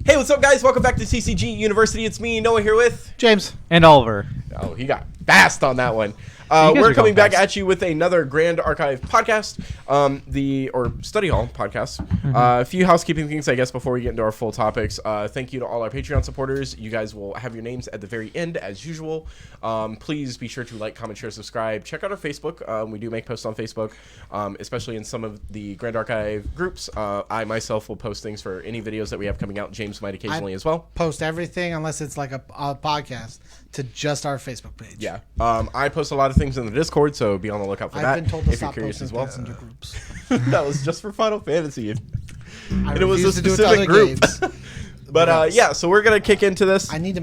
Hey, what's up, guys? Welcome back to TCG University. It's me, Noah, here with James and Oliver. Oh, he got fast on that one. You guys We're are coming going back fast. at you with another Grand Archive podcast, or study hall podcast. A few housekeeping things, I guess, before we get into our full topics. Thank you to all our Patreon supporters. You guys will have your names at the very end, as usual. Please be sure to like, comment, share, subscribe. Check out our Facebook. We do make posts on Facebook, especially in some of the Grand Archive groups. I myself will post things for any videos that we have coming out. James might occasionally as well. post everything unless it's like a podcast to just our Facebook page. Yeah. I post a lot of things in the Discord, so be on the lookout for that. I've been told to if you're stop curious posting as well. things into groups. That was just for Final Fantasy. I And it was a refuse to do it to specific other group. games. But yeah, so we're gonna kick into this. I need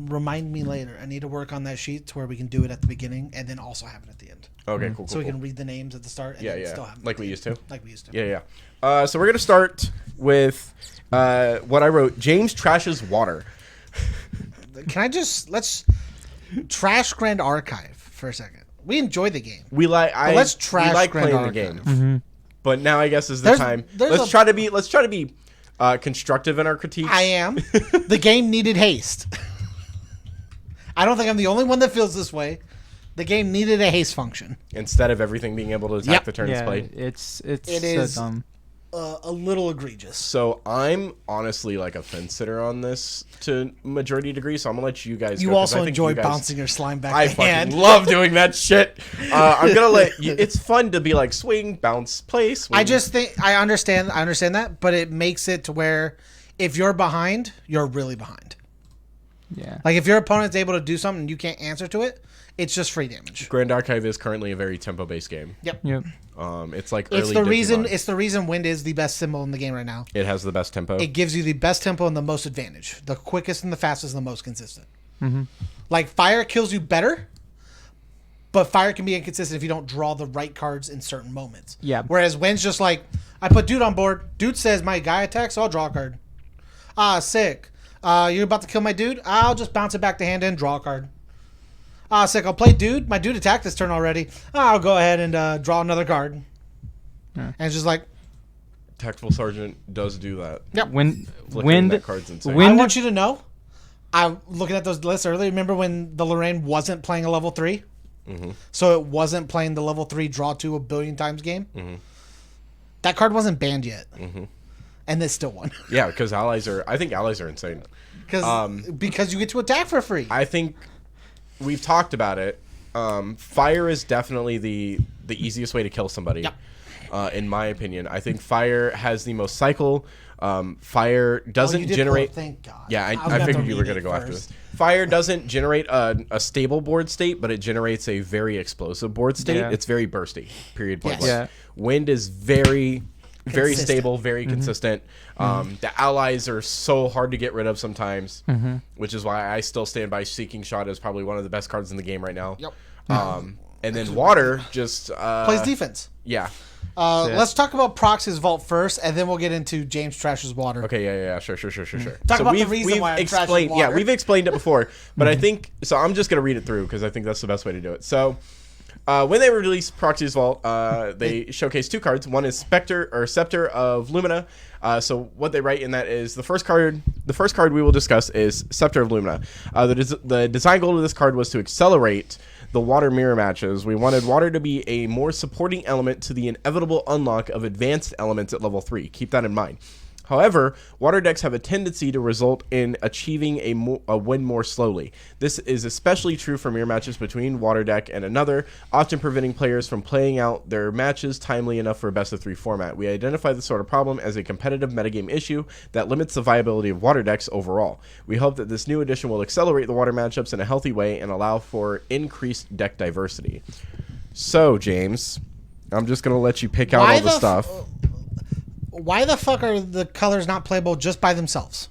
remind me later. I need to work on that sheet to where we can do it at the beginning and then also have it at the end. Okay, cool. So we can read the names at the start and then still have them like we used to. Like we used to. Yeah. So we're gonna start with what I wrote. James trashes water. Can I just let's trash Grand Archive for a second. We enjoy the game. Let's trash we like Grand playing Archive. the game. But now I guess is the time. Let's try to be constructive in our critiques. I am. The game needed haste. I don't think I'm the only one that feels this way. The game needed a haste function. Instead of everything being able to attack the turn it's played. It It so is dumb. A little egregious. So I'm honestly like a fence sitter on this to majority degree. So I'm gonna let you guys. You go, 'cause I also think enjoy you guys- bouncing your slime back I the hand. fucking love doing that shit. I'm gonna let you. It's fun to be like swing, bounce, play. Swing. I just think I understand that, but it makes it to where if you're behind, you're really behind. Yeah. Like if your opponent's able to do something and you can't answer to it, it's just free damage. Grand Archive is currently a very tempo-based game. Yep. It's like early It's the reason. Digimon. It's the reason wind is the best symbol in the game right now. It has the best tempo. It gives you the best tempo and the most advantage, the quickest and the fastest and the most consistent. Like fire kills you better, but fire can be inconsistent if you don't draw the right cards in certain moments. Yeah. Whereas wind's just like, I put dude on board. Dude says my guy attacks, so I'll draw a card. Ah, sick. You're about to kill my dude? I'll just bounce it back to hand and draw a card. Ah, sick. I'll play dude. My dude attacked this turn already. I'll go ahead and draw another card. And it's just like, Tactful Sergeant does do that. yep. Flickering that card's insane. I want you to know, I'm looking at those lists earlier. Remember when the Lorraine wasn't playing a level 3? So it wasn't playing the level 3 draw 2 a billion times game? That card wasn't banned yet. And they still won. Yeah, because I think allies are insane. Because you get to attack for free. I think we've talked about it. Fire is definitely the easiest way to kill somebody. Yep. In my opinion, I think fire has the most cycle. Fire doesn't generate. Thank God. Yeah, was I gonna figured have you were read going to it go after first. this. Fire doesn't generate a stable board state, but it generates a very explosive board state. Yeah. It's very bursty. Period. Point Yes. blank. Wind is very Consistent. stable, very consistent. The allies are so hard to get rid of sometimes, which is why I still stand by Seeking Shot as probably one of the best cards in the game right now. Yep. And then Water just Plays defense. Yeah. Let's talk about Proxy's Vault first, and then we'll get into James Trash's Water. Okay, yeah, sure. Talk about the reason why I'm trashing explained, water. Yeah, we've explained it before, but I think so. I'm just gonna read it through because I think that's the best way to do it. So, when they released Proxy's Vault, they showcased 2 cards. One is Scepter of Lumina. So what they write in that is the first card we will discuss is Scepter of Lumina. The design goal of this card was to accelerate the water mirror matches. We wanted water to be a more supporting element to the inevitable unlock of advanced elements at level 3. Keep that in mind. However, water decks have a tendency to result in achieving a win more slowly. This is especially true for mirror matches between water deck and another, often preventing players from playing out their matches timely enough for a best of 3 format. We identify this sort of problem as a competitive metagame issue that limits the viability of water decks overall. We hope that this new addition will accelerate the water matchups in a healthy way and allow for increased deck diversity. So, James, I'm just going to let you pick out all the stuff. Why the fuck are the colors not playable just by themselves?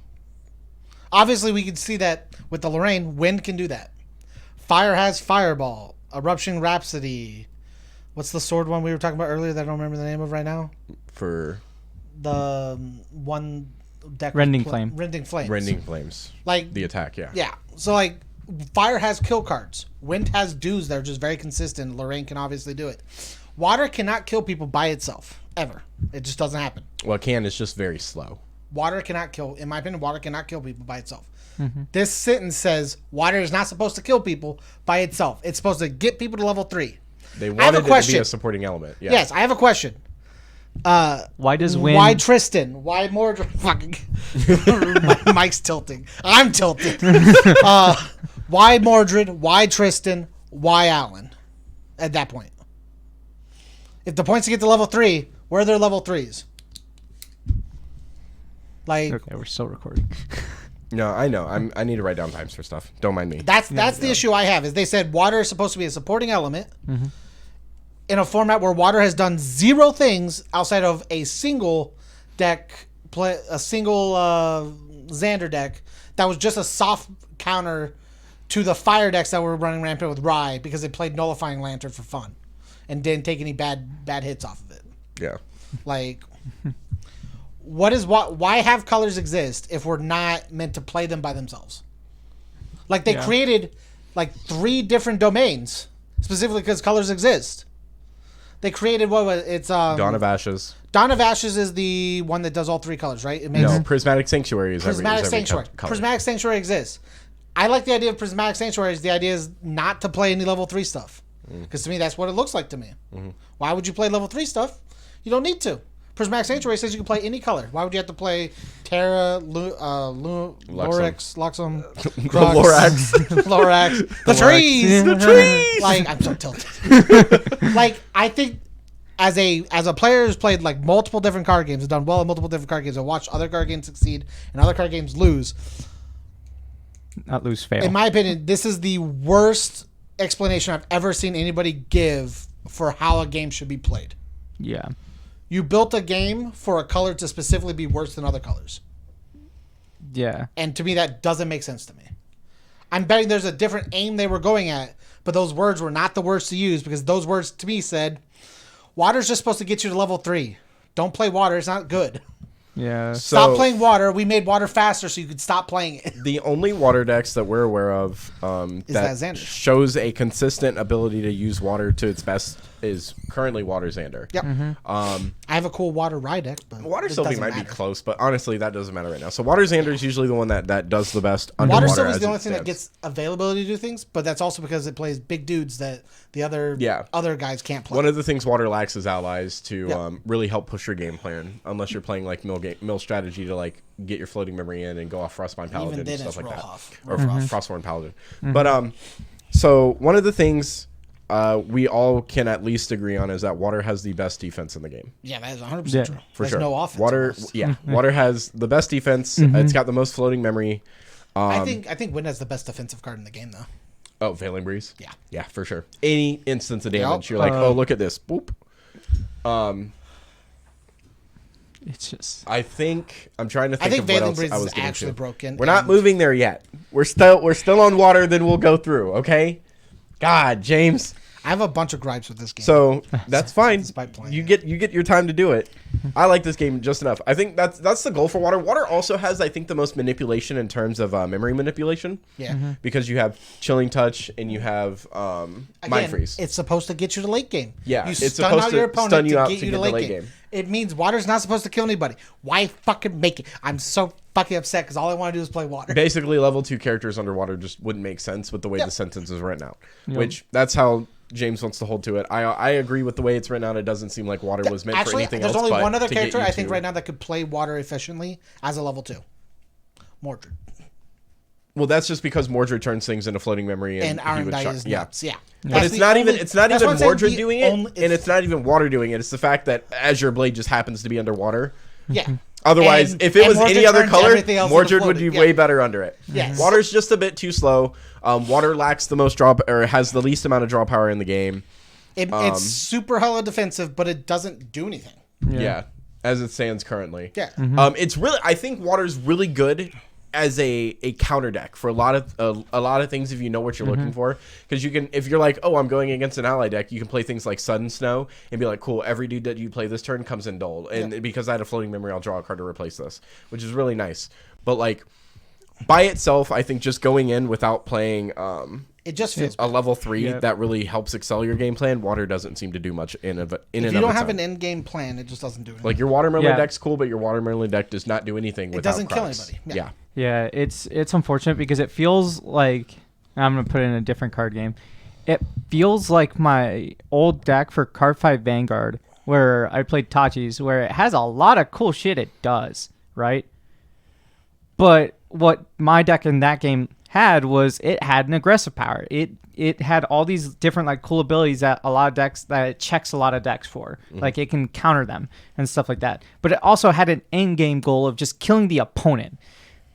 Obviously, we can see that with the Lorraine. Wind can do that. Fire has Fireball. Eruption Rhapsody. What's the sword one we were talking about earlier that I don't remember the name of right now? For the one deck. Rending Flame. Rending Flames. Rending Flames. Like the attack, yeah. Yeah. So, like, Fire has kill cards. Wind has dues that are just very consistent. Lorraine can obviously do it. Water cannot kill people by itself. Ever. It just doesn't happen. Well, it can. It's just very slow. water cannot kill. In my opinion, water cannot kill people by itself. This sentence says water is not supposed to kill people by itself. It's supposed to get people to level 3. They wanted it to be a supporting element. Yeah. Yes, I have a question. Why does wind? Why Tristan? Why Mordred? Fucking Mike's tilting. I'm tilted. Why Mordred? Why Tristan? Why Alan? At that point, if the points to get to level 3, where are their level 3s? Like, Okay, we're still recording. No, I know. I need to write down times for stuff. Don't mind me. that's the issue I have. Is they said water is supposed to be a supporting element in a format where water has done 0 things outside of a single deck, a single Xander deck that was just a soft counter to the fire decks that were running rampant with Rye because they played Nullifying Lantern for fun and didn't take any bad hits off of it. Yeah. Like, why have colors exist if we're not meant to play them by themselves? Like, they created like 3 different domains specifically because colors exist. They created Dawn of Ashes. Dawn of Ashes is the one that does all 3 colors, right? It makes No, Prismatic Sanctuary is Prismatic every Sanctuary. color. Prismatic Sanctuary exists. I like the idea of Prismatic Sanctuaries. The idea is not to play any level 3 stuff. Because to me, that's what it looks like to me. Why would you play level 3 stuff? You don't need to. Prismatic Sanctuary says you can play any color. Why would you have to play Terra, Lorax, Luxum, Lorax. Lorax, the trees, the trees. Like, I'm so tilted. Like, I think as a player who's played like multiple different card games, has done well in multiple different card games, and watched other card games succeed and other card games lose. Not lose, fail. In my opinion, this is the worst explanation I've ever seen anybody give for how a game should be played. Yeah. You built a game for a color to specifically be worse than other colors. Yeah. And to me, that doesn't make sense to me. I'm betting there's a different aim they were going at, but those words were not the words to use because those words to me said, water's just supposed to get you to level 3. Don't play water. It's not good. Yeah. Stop playing water. We made water faster so you could stop playing it. The only water decks that we're aware of that Xander. shows a consistent ability to use water to its best is currently Water Xander. Yep. I have a cool water Rye deck, but Water it Sylvie doesn't might matter. be close, but honestly, that doesn't matter right now. So Water Xander is usually the one that does the best underwater. Water Sylvie is as the it only thing that stands. gets availability to do things, but that's also because it plays big dudes that the other guys can't play. One of the things Water lacks is allies to Yep. really help push your game plan, unless you're playing like mill strategy to like get your floating memory in and go off Frostbind Paladin Even then, and stuff it's like that, Rohov. or Frostborn Paladin. But so one of the things we all can at least agree on is that water has the best defense in the game. Yeah, that is 100% Yeah, true. For There's sure. no offense. Water, almost. yeah, water has the best defense. It's got the most floating memory. I think Wind has the best defensive card in the game, though. Oh, Veiling Breeze. Yeah. Yeah, for sure. Any instance of damage, Yep. you're like, oh, look at this. Boop. It's just. I think I'm trying to I think think of what Veiling else Breeze I was is getting actually to. broken. We're not and- moving there yet. We're still on water. Then we'll go through. Okay. God, James. I have a bunch of gripes with this game. So that's fine. Despite playing You it. get your time to do it. I like this game just enough. I think that's the goal for water. Water also has, I think, the most manipulation in terms of memory manipulation. yeah. Because you have Chilling Touch and you have Mind Again, Freeze. it's supposed to get you to late game. Yeah, you it's stun supposed out to your opponent stun you to out get to you get to the late late game. game. It means water's not supposed to kill anybody. Why fucking make it? I'm so fucking upset because all I want to do is play water. Basically, level 2 characters underwater just wouldn't make sense with the way Yep. the sentence is written out. Which that's how James wants to hold to it. I agree with the way it's written out. It doesn't seem like water was meant for Actually, anything there's else. only but one other to get character you I think to- right now that could play water efficiently as a level 2. Mordred. Well, that's just because Mordred turns things into floating memory And he Iron would Dye shot- is yeah. nuts. Yeah. But That's it's the not only- even that's what I'm saying, Mordred the doing it, only- and it's not even water doing it. It's the fact that Azure Blade just happens to be underwater. Yeah. Otherwise, And- if it and was Mordred any other turns color, everything else into Mordred would be floating. way Yeah. better under it. Yes. Water's just a bit too slow. Water lacks the most draw, or has the least amount of draw power in the game. It's super hella defensive, but it doesn't do anything. Yeah, as it stands currently. Yeah. It's really. I think water's really good as a counter deck for a lot of things if you know what you're looking for, because you can, if you're like, oh, I'm going against an ally deck, you can play things like Sudden Snow and be like, cool, every dude that you play this turn comes in Dole, and because I had a floating memory, I'll draw a card to replace this, which is really nice. But like by itself, I think just going in without playing It just feels. a level 3 Yeah. that really helps excel your game plan. Water doesn't seem to do much in If and you of don't its have own. an end game plan, it just doesn't do anything. Like your watermelon Yeah. deck's cool, but your watermelon deck does not do anything without doesn't kill Crocs. anybody. Yeah. Yeah, it's unfortunate because it feels like I'm gonna put it in a different card game. It feels like my old deck for Card 5 Vanguard, where I played Tachi's, where it has a lot of cool shit it does, right? But what my deck in that game had was it had an aggressive power. It had all these different like cool abilities that a lot of decks that it checks a lot of decks for. Like it can counter them and stuff like that. But it also had an end game goal of just killing the opponent.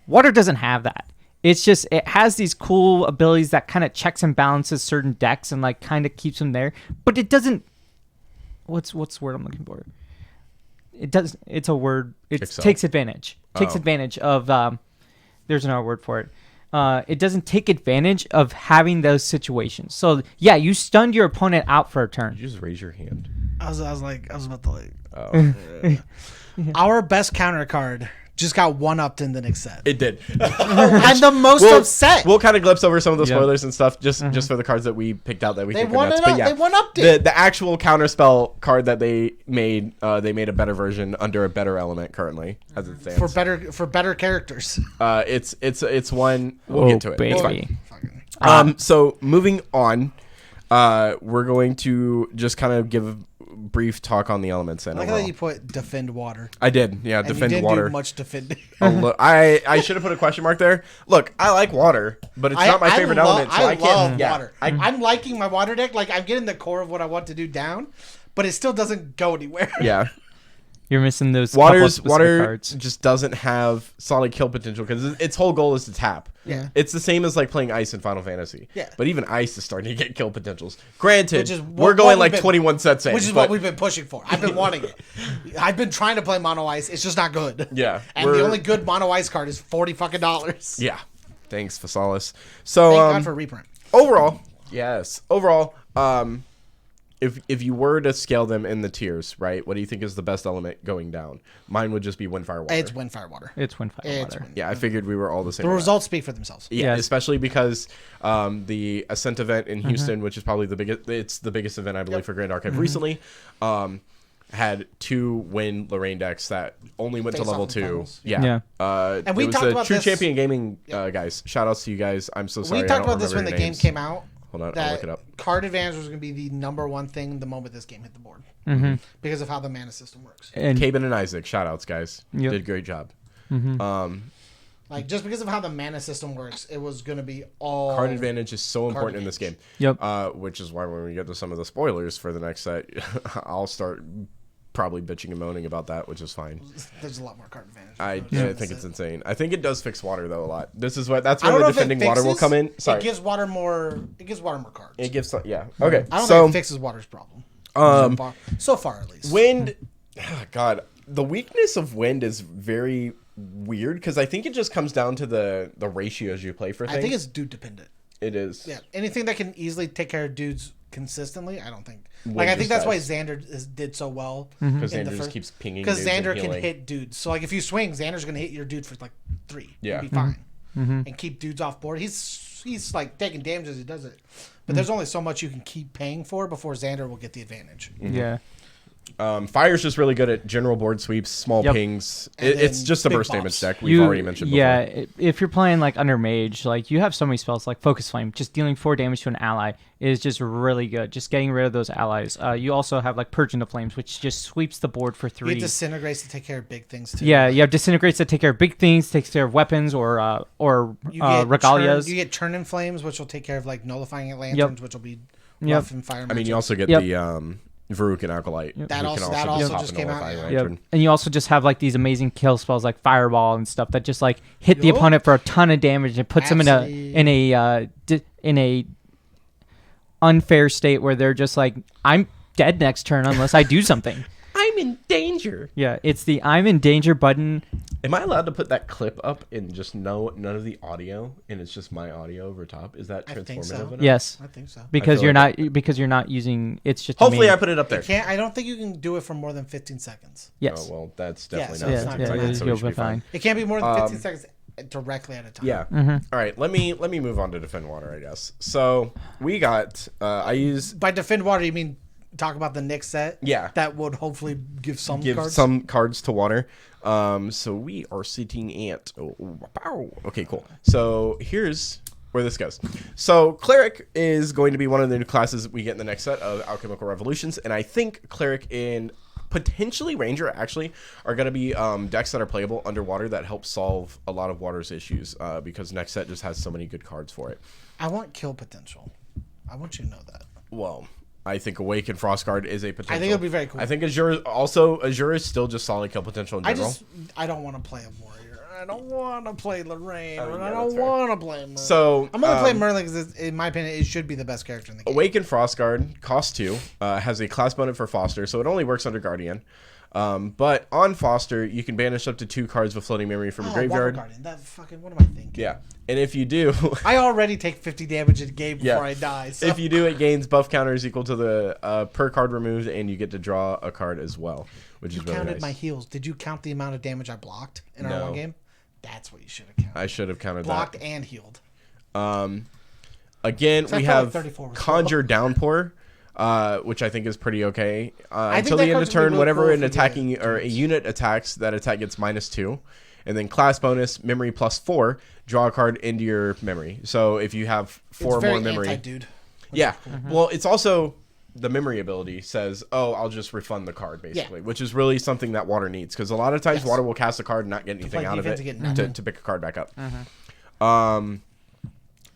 Water doesn't have that. It's just it has these cool abilities that kind of checks and balances certain decks and like kind of keeps them there. But it doesn't. What's the word I'm looking for? It does. It's a word. It Excel. takes advantage. Takes Oh. advantage of. There's another word for it. It doesn't take advantage of having those situations. So yeah, you stunned your opponent out for a turn. Did you just raise your hand? I was about to like. Oh. Our best counter card just got one upped in the next set. It did. I'm the most upset. We'll kind of glimpse over some of the Yeah. spoilers and stuff just for the cards that we picked out that we They think are won nuts. it But up. yeah, They one-upped it. The actual counterspell card that they made a better version under a better element currently as it stands. for better characters. It's one we'll get to it. It's fine. Fucking- So moving on, we're going to just kind of give a brief talk on the elements and I like how overall. you put defend water. I did, yeah, And you defend didn't water. do much defending. I should have put a question mark there. Look, I like water, but it's not my favorite element, so I love can't. Yeah, water. I'm liking my water deck. Like I'm getting the core of what I want to do down, but it still doesn't go anywhere. yeah. You're missing those couple of specific Water cards. just doesn't have solid kill potential because its whole goal is to tap. Yeah. It's the same as like playing ice in Final Fantasy. Yeah. But even ice is starting to get kill potentials. Granted, Which is we're what going we've like been- 21 sets in. Which is but what we've been pushing for. I've been wanting it. I've been trying to play mono ice. It's just not good. Yeah, And the only good mono ice card is $40 fucking dollars. Yeah. Thanks, Fasalis. So Thank God for reprint. overall, yes. Overall, if you were to scale them in the tiers, right? What do you think is the best element going down? Mine would just be Windfire Water. It's wind, fire, water. It's Windfire It's Water. wind. Yeah, I figured we were all the same. The on that. results speak for themselves. Yeah, Yes. especially because the Ascent event in Houston, which is probably the biggest, it's the biggest event I believe for Grand Archive recently, had 2 Wind Lorraine decks that only went to Face level off in 2. finals. Yeah. Yeah. And we it was talked the about True this- Champion Gaming guys. Shout outs to you guys. I'm so sorry. We I talked don't about this when the remember your game names. came out. Hold on, I'll That look it up. card advantage was going to be the number one thing the moment this game hit the board. Because of how the mana system works. And Caben and Isaac, shout outs, guys. Yep. Did a great job. Like, just because of how the mana system works, it was going to be all... Card advantage is so important in this game. Yep. Which is why when we get to some of the spoilers for the next set, I'll start probably bitching and moaning about that, which is fine. There's a lot more card advantage. I That's think it. it's insane. I think it does fix water though a lot. That's where I the don't know if it defending water will fixes, come in. Sorry, It gives water more cards. it gives yeah. Okay, I don't so think it fixes water's problem. So far at least. wind. God, the weakness of wind is very weird because I think it just comes down to the ratios you play for things. I think it's dude dependent. it is. Yeah, anything that can easily take care of dudes consistently, I don't think. Wind Like, I just think that's why does. Xander did so well. Because in Xander the just first- keeps pinging. Because dudes and Xander can healing. hit dudes. So, like, if you swing, Xander's going to hit your dude for, like, 3. Yeah. You'll be fine. And keep dudes off board. He's like, taking damage as he does it. But there's only so much you can keep paying for before Xander will get the advantage. Yeah. Fire's just really good at general board sweeps, small Yep. pings. And It's then just a big burst damage bops. deck. We've already mentioned before. Yeah, if you're playing like under mage, like you have so many spells like Focus Flame, just dealing 4 damage to an ally is just really good. Just getting rid of those allies. You also have like Purge into Flames, which just sweeps the board for You 3. get Disintegrates to take care of big things, too. Yeah, you have Disintegrates that take care of big things, takes care of weapons or You get Regalias. You get Churn in Flames, which will take care of, like, Nullifying Lanterns, which will be rough and fire. I mean, you also get Yep. the Varuk and Acolyte. who That can also pop just a came out, Nullifying yeah. Lantern. Yep. And you also just have like these amazing kill spells like Fireball and stuff that just like hit the Yup. opponent for a ton of damage and puts them in a unfair state where they're just like, I'm dead next turn unless I do something. I'm in danger. Yeah, it's the I'm in danger button. Am I allowed to put that clip up and just none of the audio and it's just my audio over top? Is that I think transformative so. enough? Yes, I think so. because feel you're like not using. It's just Hopefully, a I main- put it up there. I don't think you can do it for more than 15 15 seconds. Yes. Oh well, that's Yeah, definitely so not. it's Yeah, not yeah, good. yeah, so we you'll should be be fine. fine. It can't be more than 15 seconds directly at a time. Yeah. All right. Let me move on to defend water, I guess. So we got. I use By defend water, you mean talk about the next set? Yeah. That would hopefully give some give cards. some cards to water. So we are sitting at. Wow. Okay. Cool. So here's where this goes. So Cleric is going to be one of the new classes we get in the next set of Alchemical Revolutions, and I think Cleric and potentially Ranger actually are going to be decks that are playable underwater that help solve a lot of water's issues because next set just has so many good cards for it. I want kill potential. I want you to know that. Well, I think Awaken Frostguard is a potential. I think it'll be very cool. I think Azure is still just solid kill potential in general. I don't want to play a warrior. I don't want to play Lorraine. Oh, yeah, I don't that's fair. want to play Merlin. So I'm gonna play Merlin because, in my opinion, it should be the best character in the game. Awaken Frostguard costs 2, has a class bonus for Foster, so it only works under Guardian. But on Foster, you can banish up to 2 cards with floating memory from a graveyard. Water Guardian. That fucking. What am I thinking? Yeah, and if you do, I already take 50 damage a game before I die. So. If you do, it gains buff counters equal to the per card removed, and you get to draw a card as well, which is really nice. You counted my heals. Did you count the amount of damage I blocked in our one game? That's what you should have counted. I should have counted blocked that. and healed. Again, we have 34 Conjure Downpour, which I think is pretty okay. I think Until that the end of card's gonna be turn, really whenever cool an if you attacking get it. or a unit attacks, that attack gets -2. And then class bonus, memory +4, draw a card into your memory. So if you have 4 It's very more memory. anti-dude. Yeah. Well, it's also the memory ability says, oh, I'll just refund the card, basically, which is really something that water needs. Because a lot of times water will cast a card and not get anything play out of it defense and get to pick a card back up.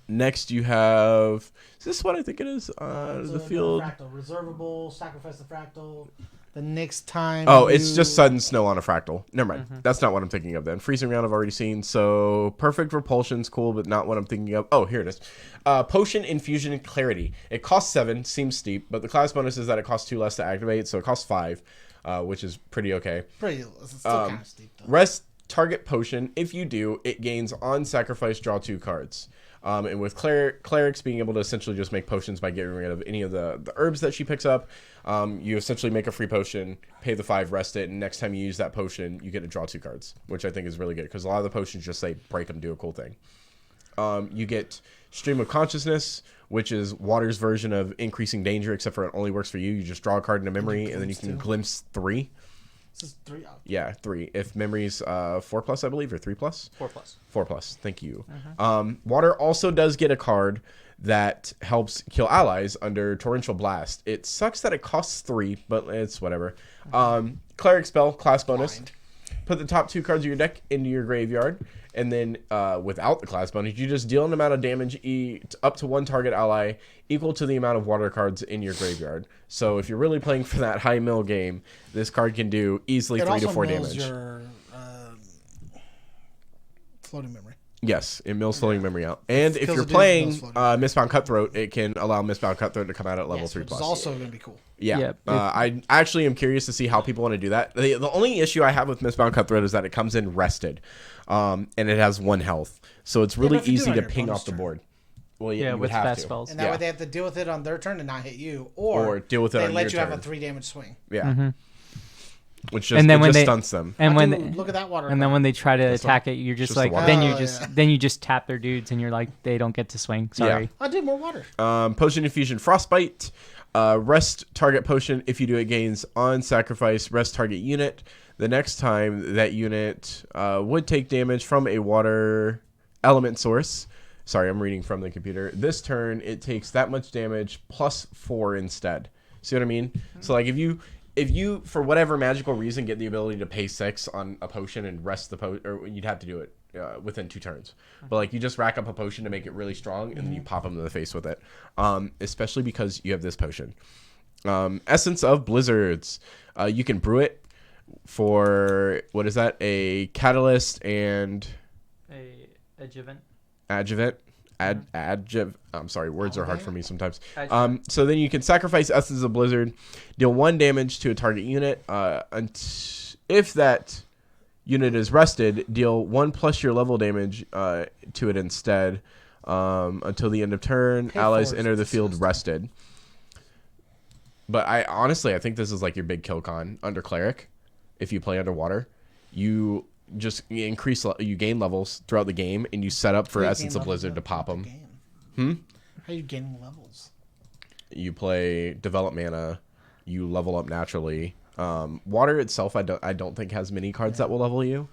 Next, you have... Is this what I think it is? The field... Fractal. Reservable, sacrifice the fractal. The next time. Oh, it's just sudden snow on a fractal. Never mind. That's not what I'm thinking of then. Freezing round I've already seen. So perfect repulsion's cool, but not what I'm thinking of. Oh, here it is. Potion, Infusion, and Clarity. It costs 7. Seems steep, but the class bonus is that it costs 2 less to activate, so it costs 5, which is pretty okay. It's still kind of steep, though. Rest target potion. If you do, it gains on sacrifice, draw 2 cards. And with clerics being able to essentially just make potions by getting rid of any of the herbs that she picks up, you essentially make a free potion, pay the 5, rest it, and next time you use that potion, you get to draw 2 cards, which I think is really good because a lot of the potions just say break them, do a cool thing. You get Stream of Consciousness, which is water's version of increasing danger, except for it only works for you. You just draw a card into memory, and then you can glimpse 3. This is 3. Yeah, 3. If memory's 4+, I believe, or 3+. 4+. 4+. Thank you. Water also does get a card that helps kill allies under Torrential Blast. It sucks that it costs 3, but it's whatever. Cleric spell, class bonus. Blind. Put the top 2 cards of your deck into your graveyard, and then without the class bonus, you just deal an amount of damage up to 1 target ally equal to the amount of water cards in your graveyard. So if you're really playing for that high mill game, this card can do easily 3 to 4 damage. Your floating memory. Yes, it mills floating memory out. And if kills you're a dude, playing mills floating. Mistbound Cutthroat, it can allow Mistbound Cutthroat to come out at level 3+. Which is also going to be cool. Yeah. Yep. I actually am curious to see how people want to do that. The only issue I have with Mistbound Cutthroat is that it comes in rested, and it has 1 health. So it's really but if you do it easy on to your ping opponent's off the turn. board. Well, Yeah, you with would have fast to. spells. And that way they have to deal with it on their turn and not hit you. Or deal with it they on let your you have a turn. 3 damage swing. Yeah. Which just, And then it when just they- stunts them. And Dude, when look at that water. and then when they try to attack it, you're just just the like water. then you just tap their dudes and you're like they don't get to swing. Sorry. I did more water. Potion Infusion Frostbite. Rest target potion. If you do it, gains on sacrifice rest target unit. The next time that unit would take damage from a water element source. Sorry, I'm reading from the computer. This turn, it takes that much damage plus 4 instead. See what I mean? So like if you for whatever magical reason get the ability to pay 6 on a potion and rest the potion, or you'd have to do it within 2 turns. But like you just rack up a potion to make it really strong, and then you pop them in the face with it. Especially because you have this potion. Essence of Blizzards. You can brew it for what is that? A catalyst and Adjuvant. adjuvant. I'm sorry, words are hard for me sometimes. Adjuvant. So then you can sacrifice Essence of Blizzard, deal 1 damage to a target unit. If that unit is rested, deal 1 plus your level damage to it instead until the end of turn. Allies enter the field rested. But I think this is like your big kill con under Cleric. If you play underwater, you just you gain levels throughout the game, and you set up for Essence of Blizzard to pop them. How are you gaining levels? You play develop mana, you level up naturally. Water itself, I don't think has many cards that will level you.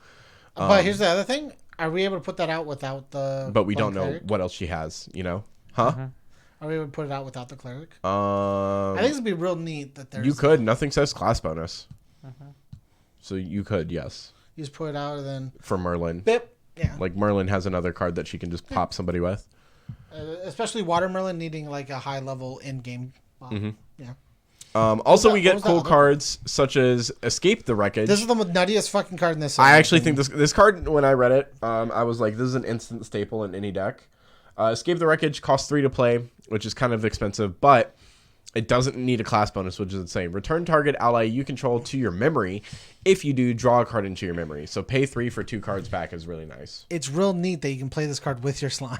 But here's the other thing: are we able to put that out without the? But we don't know what else she has. You know, huh? Are we able to put it out without the cleric? I think it'd be real neat that there's. You could. Nothing says class bonus. So you could, yes. You just put it out and then. For Merlin. Bip. Yeah. Like Merlin has another card that she can just pop somebody with. Especially Water Merlin needing like a high level in game. Yeah. Also, we get cool cards such as Escape the Wreckage. This is the nuttiest fucking card in this set. I actually think this card, when I read it, I was like, this is an instant staple in any deck. Escape the Wreckage costs 3 to play, which is kind of expensive, but it doesn't need a class bonus, which is insane. Return target ally you control to your memory. If you do, draw a card into your memory. So pay 3 for 2 cards back is really nice. It's real neat that you can play this card with your slime.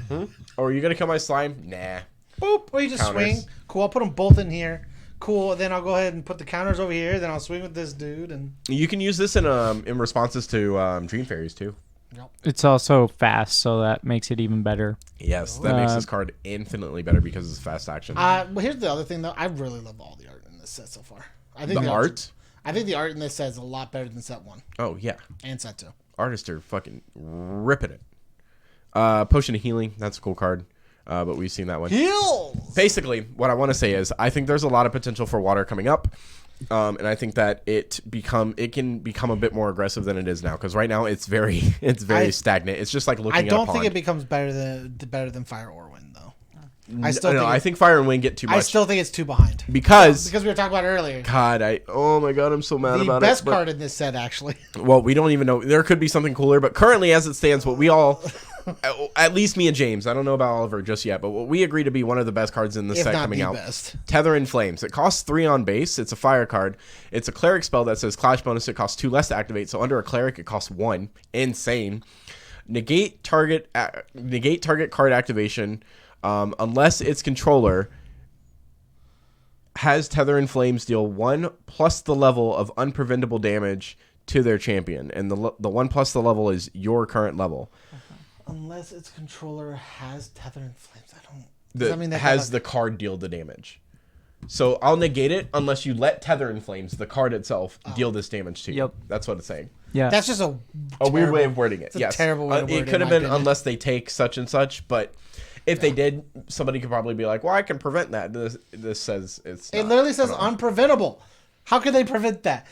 Oh, are you going to kill my slime? Nah. Boop. Or you just swing. Cool, I'll put them both in here. Cool, then I'll go ahead and put the counters over here. Then I'll swing with this dude. And you can use this in responses to Dream Fairies, too. Yep. It's also fast, so that makes it even better. Yes, that makes this card infinitely better because it's fast action. But here's the other thing, though. I really love all the art in this set so far. I think the art? I think the art in this set is a lot better than set 1. Oh, yeah. And set 2. Artists are fucking ripping it. Potion of Healing, that's a cool card. But we've seen that one. Heals! Basically, what I want to say is I think there's a lot of potential for water coming up. And I think that it can become a bit more aggressive than it is now, because right now it's very stagnant. It's just like looking at a pond. I don't think it becomes better than Fire or Wind, though. I think Fire and Wind get too much. I still think it's too behind because we were talking about it earlier. God, oh my God, I'm so mad about it. The best card in this set, actually. Well, we don't even know. There could be something cooler, but currently, as it stands, what we all, at least me and James, I don't know about Oliver just yet, but what we agree to be one of the best cards in this set coming out. Best. Tether in Flames. It costs 3 on base. It's a fire card. It's a cleric spell that says clash bonus. It costs 2 less to activate. So under a cleric, it costs 1. Insane. Negate target card activation. Unless its controller has Tether in Flames, deal 1 plus the level of unpreventable damage to their champion, and the 1 plus the level is your current level. Unless its controller has Tether in Flames, I don't. Does that mean that has the card deal the damage? So I'll negate it unless you let Tether in Flames, the card itself, deal this damage to you. Yep. That's what it's saying. Yeah, that's just a weird way of wording it. It's a terrible way to word it. It could have been unless they take such and such, but if they did, somebody could probably be like, "Well, I can prevent that." This says it's. It literally says unpreventable. How could they prevent that?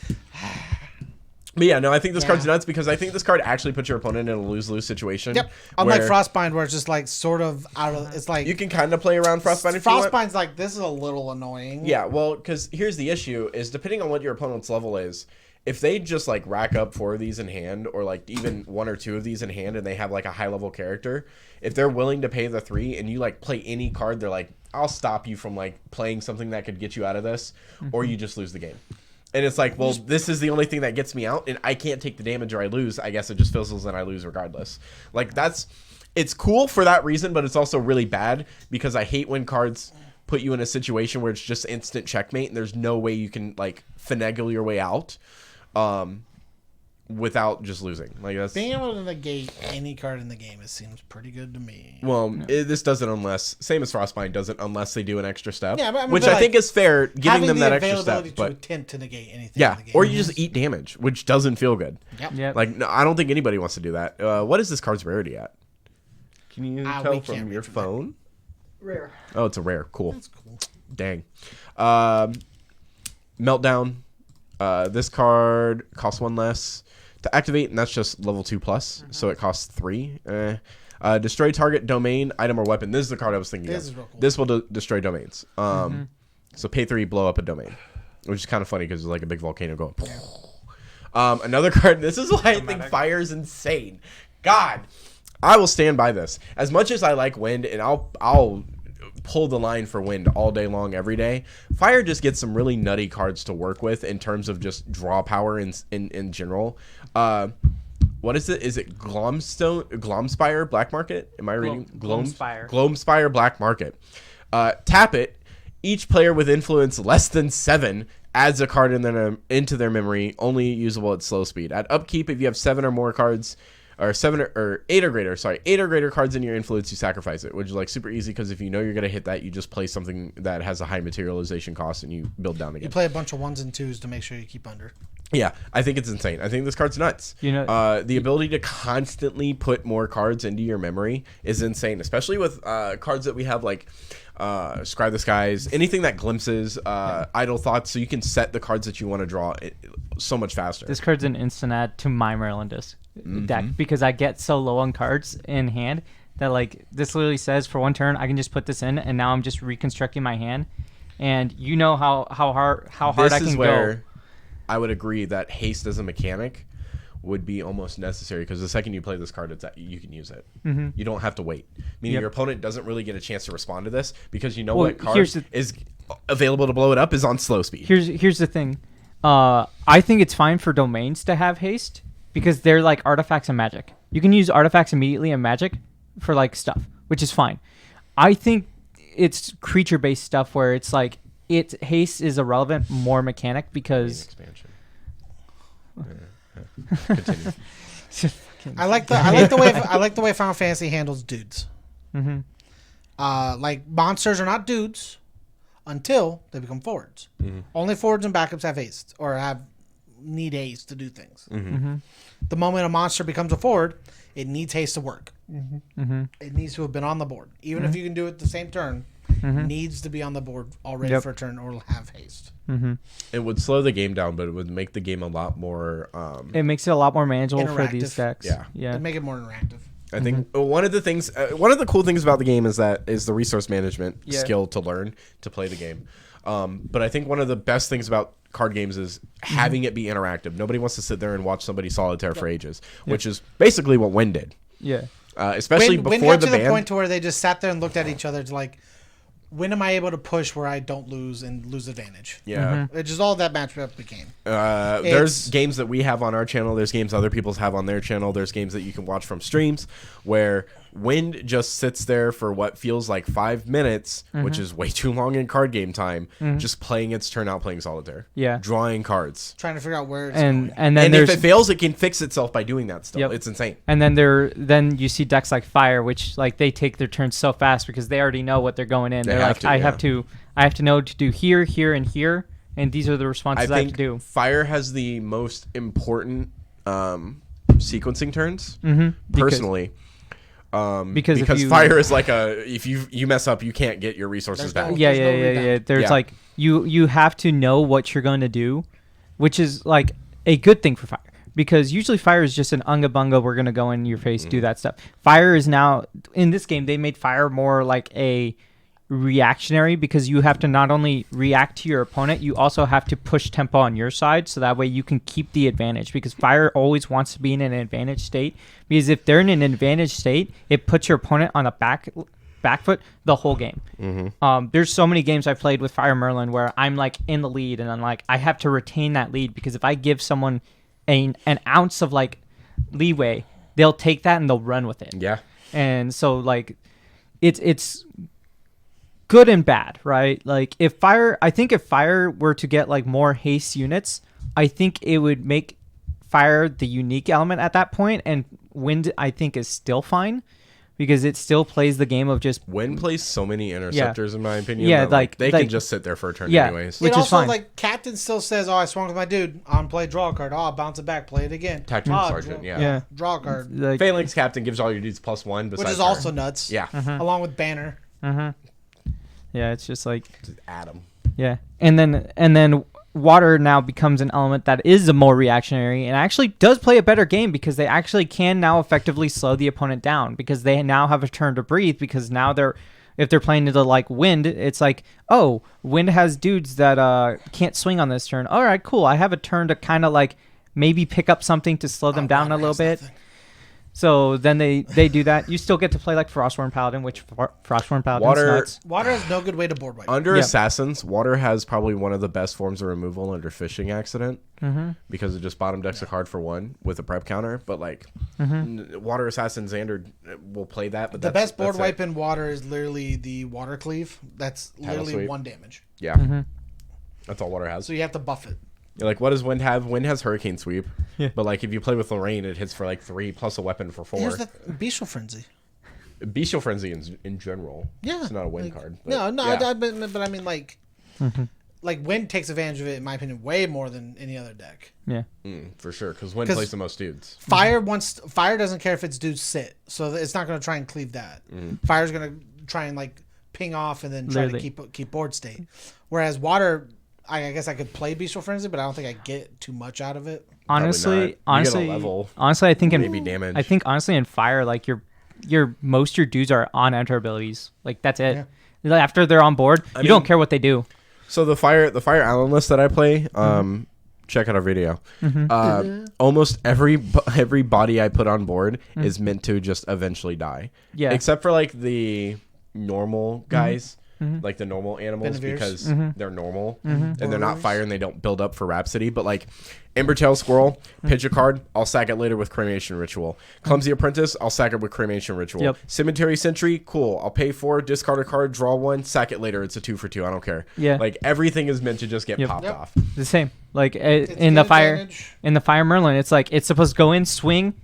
But yeah, no, I think this card's nuts because I think this card actually puts your opponent in a lose-lose situation. Yep. Unlike Frostbind, where it's just like sort of out of. It's like you can kind of play around Frostbind. If you want. Frostbind's like, this is a little annoying. Yeah, well, because here's the issue: is depending on what your opponent's level is, if they just like rack up 4 of these in hand, or like even 1 or 2 of these in hand, and they have like a high-level character, if they're willing to pay the 3 and you like play any card, they're like, "I'll stop you from like playing something that could get you out of this," or you just lose the game. And it's like, well, this is the only thing that gets me out, and I can't take the damage or I lose. I guess it just fizzles and I lose regardless. Like, it's cool for that reason, but it's also really bad because I hate when cards put you in a situation where it's just instant checkmate and there's no way you can, like, finagle your way out without just losing. Like, that's being able to negate any card in the game, it seems pretty good to me. Well, this doesn't unless, same as Frostbind doesn't unless they do an extra step, yeah, but, which I think is fair, giving them that extra step. But attempt to negate anything. Yeah, in the game. or you just eat damage, which doesn't feel good. Yep. Like, no, I don't think anybody wants to do that. What is this card's rarity at? Can you tell from your phone? Rare. Oh, it's a rare. Cool. That's cool. Dang. Meltdown. This card costs 1 less to activate, and that's just level 2+, so it costs 3. Destroy target domain, item, or weapon. This is the card I was thinking This of. is real cool. This will destroy domains. So pay 3, blow up a domain, which is kind of funny because it's like a big volcano going. Another card. This is why I think fire is insane. God, I will stand by this. As much as I like wind, and I'll pull the line for wind all day long every day, fire just gets some really nutty cards to work with in terms of just draw power in general. What is it? Is it Glomspire Black Market? Am I reading? Glomspire Black Market. Tap it. Each player with influence less than 7 adds a card into their memory, only usable at slow speed. At upkeep, if you have 7 or more cards, or 8 or greater cards in your influence, you sacrifice it, which is like super easy because if you know you're gonna hit that, you just play something that has a high materialization cost and you build down again. You play a bunch of 1s and 2s to make sure you keep under. Yeah, I think it's insane. I think this card's nuts. The ability to constantly put more cards into your memory is insane, especially with cards that we have like Scry the Skies, anything that glimpses, Idle Thoughts, so you can set the cards that you want to draw so much faster. This card's an instant add to my Maryland deck because I get so low on cards in hand that like this literally says for one turn I can just put this in and now I'm just reconstructing my hand, and you know how hard I can go. I would agree that haste as a mechanic would be almost necessary because the second you play this card, you can use it. You don't have to wait. Meaning your opponent doesn't really get a chance to respond to this because you know what card is available to blow it up is on slow speed. Here's the thing. I think it's fine for domains to have haste because they're like artifacts and magic. You can use artifacts immediately in magic for like stuff, which is fine. I think it's creature-based stuff where it's like haste is a relevant more mechanic because expansion. Continue. I like the way Final Fantasy handles dudes. Like monsters are not dudes until they become forwards. Only forwards and backups have haste or need haste to do things. The moment a monster becomes a forward, it needs haste to work. It needs to have been on the board, even if you can do it the same turn. Needs to be on the board already for a turn or have haste. It would slow the game down, but it would make the game a lot more it makes it a lot more manageable for these decks. Yeah. It'd make it more interactive. I think one of the cool things about the game is the resource management skill to learn to play the game. But I think one of the best things about card games is having it be interactive. Nobody wants to sit there and watch somebody solitaire for ages, which is basically what Wynn did. Yeah. Especially Wynn before got the to ban. the point to where they just sat there and looked at each other to like, when am I able to push where I don't lose and lose advantage? Yeah. It's just all that matchup became. There's games that we have on our channel. There's games other people have on their channel. There's games that you can watch from streams where Wind just sits there for what feels like 5 minutes, which is way too long in card game time, just playing its turn out, playing solitaire. Yeah. Drawing cards. Trying to figure out where it's going. And then And if it fails, it can fix itself by doing that still. Yep. It's insane. And then you see decks like Fire, which like they take their turns so fast because they already know what they're going in. They're like, I have to know to do here, here, and here, and these are the responses I have to do. Fire has the most important sequencing turns, personally. Because Fire is like if you mess up, you can't get your resources back. Yeah. There's like you have to know what you're going to do, which is like a good thing for Fire. Because usually Fire is just an unga bunga, we're going to go in your face, do that stuff. Fire is now, in this game, they made Fire more like a reactionary because you have to not only react to your opponent, you also have to push tempo on your side so that way you can keep the advantage because Fire always wants to be in an advantage state because if they're in an advantage state, it puts your opponent on a back foot the whole game. There's so many games I've played with Fire Merlin where I'm like in the lead and I'm like, I have to retain that lead because if I give someone an ounce of like leeway, they'll take that and they'll run with it. Yeah. And so like it's good and bad, right? Like I think if Fire were to get like more haste units, I think it would make Fire the unique element at that point, and Wind I think is still fine because it still plays the game of just Wind plays so many interceptors in my opinion. Yeah, that, they can just sit there for a turn anyways. Which is fine. Like Captain still says, "Oh, I swung with my dude on play, draw a card. Oh, I'll bounce it back, play it again. Tactical Sergeant, draw a card. Like, Phalanx Captain gives all your dudes +1, which is also nuts. Yeah, along with Banner. Yeah, it's just like just Adam. Yeah, and then Water now becomes an element that is a more reactionary and actually does play a better game because they actually can now effectively slow the opponent down because they now have a turn to breathe because now if they're playing into like Wind, it's like, oh, Wind has dudes that can't swing on this turn. All right, cool. I have a turn to kind of like maybe pick up something to slow them down a little bit. So then they do that. You still get to play like Frostworn Paladin, which Frostworn Paladin's nuts. Water has no good way to board wipe. Under Assassins, Water has probably one of the best forms of removal under Fishing Accident because it just bottom decks a card for 1 with a prep counter. But like Water Assassin Xander will play that. But the best board wipe in Water is literally the Water Cleave. That's literally Sweep. 1 damage. Yeah. That's all water has. So you have to buff it. You're like, what does wind have? Wind has hurricane sweep. Yeah. But like if you play with Lorraine, it hits for like 3 plus a weapon for 4. Here's the Bestial Frenzy. Bestial Frenzy in general. Yeah. It's not a wind like, card. No, yeah. but I mean like wind takes advantage of it, in my opinion, way more than any other deck. Yeah. For sure, because wind plays the most dudes. Fire doesn't care if its dudes sit, so it's not going to try and cleave that. Fire's going to try and like ping off and then try to keep board state. Whereas water, I guess I could play Bestial Frenzy, but I don't think I get too much out of it. Honestly, I think maybe damage. I think honestly in fire, like your dudes are on enter abilities. Like that's it. Yeah. After they're on board, you don't care what they do. So the fire island list that I play, check out our video. Almost every body I put on board is meant to just eventually die. Yeah. Except for like the normal guys. Like the normal animals because they're normal and they're not fire and they don't build up for Rhapsody. But like Embertail Squirrel, pitch a card, I'll sack it later with Cremation Ritual. Clumsy Apprentice, I'll sack it with Cremation Ritual. Yep. Cemetery Sentry, cool. I'll pay 4, discard a card, draw 1, sack it later. It's a 2 for 2. I don't care. Yeah. Like everything is meant to just get popped off. The same. Like in the Fire Merlin, it's like it's supposed to go in, swing.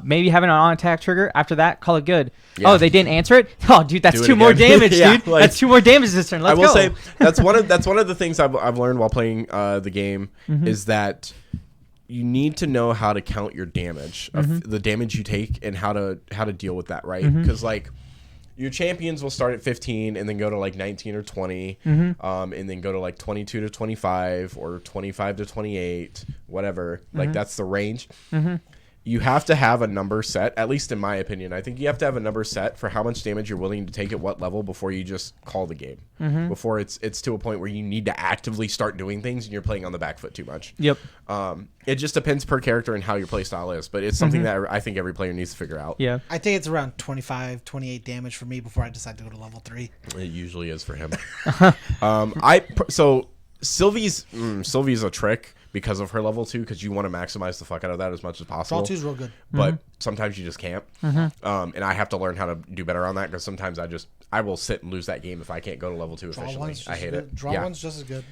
Maybe having an on-attack trigger. After that, call it good. Yeah. Oh, they didn't answer it. Oh, dude, that's 2 more damage, dude. Like, that's 2 more damage this turn. Let's go. I will say that's one of the things I've learned while playing the game is that you need to know how to count your damage, the damage you take, and how to deal with that, right? Because like your champions will start at 15 and then go to like 19 or 20, and then go to like 22 to 25 or 25 to 28, whatever. Like that's the range. You have to have a number set, at least in my opinion. I think you have to have a number set for how much damage you're willing to take at what level before you just call the game. Before it's to a point where you need to actively start doing things and you're playing on the back foot too much. Yep. It just depends per character and how your play style is, but it's something that I think every player needs to figure out. Yeah. I think it's around 25, 28 damage for me before I decide to go to level 3. It usually is for him. So Sylvie's a trick because of her level 2, because you want to maximize the fuck out of that as much as possible. Draw 2 is real good. But sometimes you just can't. And I have to learn how to do better on that, because sometimes I will sit and lose that game if I can't go to level 2 efficiently. I hate it. Draw 1's just as good.